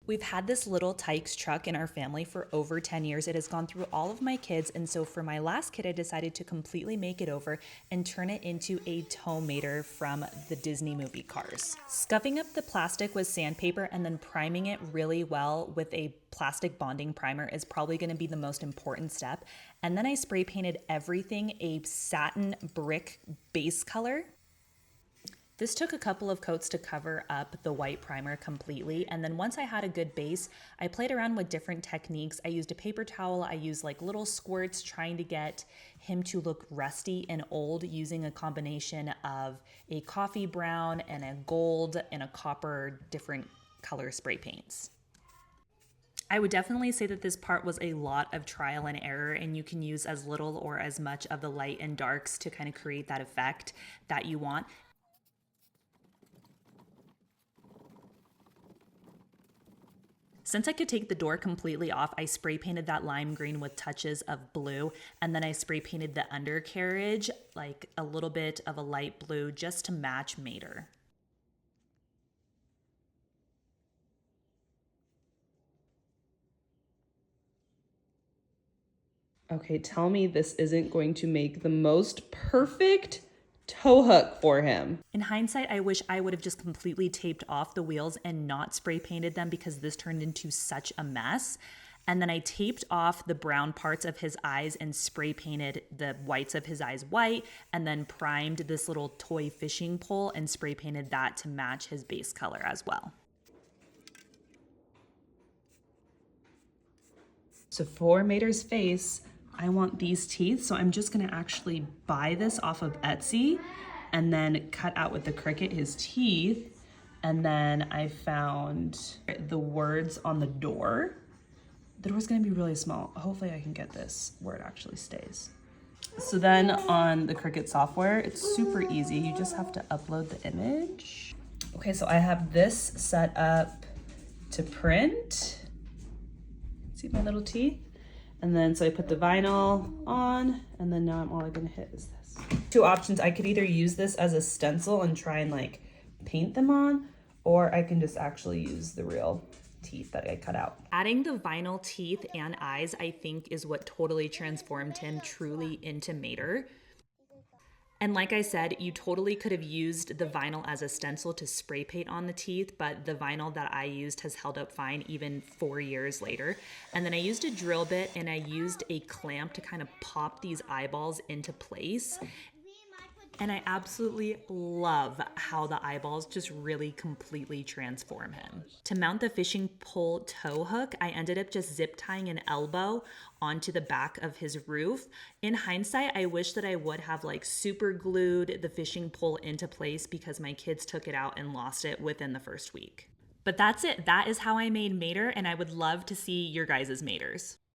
We've had this Little Tikes truck in our family for over 10 years. It has gone through all of my kids. And so for my last kid, I decided to completely make it over and turn it into a tow mater from the Disney movie Cars. Scuffing up the plastic with sandpaper and then priming it really well with a plastic bonding primer is probably going to be the most important step. And then I spray painted everything a satin brick base color. This took a couple of coats to cover up the white primer completely. And then once I had a good base, I played around with different techniques. I used a paper towel. I used like little squirts trying to get him to look rusty and old using a combination of a coffee brown and a gold and a copper different color spray paints. I would definitely say that this part was a lot of trial and error, and you can use as little or as much of the light and darks to kind of create that effect that you want. Since I could take the door completely off, I spray painted that lime green with touches of blue, and then I spray painted the undercarriage like a little bit of a light blue just to match Mater. Okay, tell me this isn't going to make the most perfect tow hook for him. In hindsight, I wish I would have just completely taped off the wheels and not spray painted them because this turned into such a mess. And then I taped off the brown parts of his eyes and spray painted the whites of his eyes white, and then primed this little toy fishing pole and spray painted that to match his base color as well. So for Mater's face, I want these teeth, so I'm just gonna actually buy this off of Etsy and then cut out with the Cricut his teeth. And then I found the words on the door. The door's gonna be really small. Hopefully I can get this where it actually stays. So then on the Cricut software, it's super easy. You just have to upload the image. Okay, so I have this set up to print. See my little teeth? And then, so I put the vinyl on, and then now all I'm gonna hit is this. Two options, I could either use this as a stencil and try and like paint them on, or I can just actually use the real teeth that I cut out. Adding the vinyl teeth and eyes, I think, is what totally transformed him truly into Mater. And like I said, you totally could have used the vinyl as a stencil to spray paint on the teeth, but the vinyl that I used has held up fine even 4 years later. And then I used a drill bit and I used a clamp to kind of pop these eyeballs into place. And I absolutely love how the eyeballs just really completely transform him. To mount the fishing pole tow hook, I ended up just zip tying an elbow onto the back of his roof. In hindsight, I wish that I would have like super glued the fishing pole into place because my kids took it out and lost it within the first week. But that's it. That is how I made Mater, and I would love to see your guys' Maters.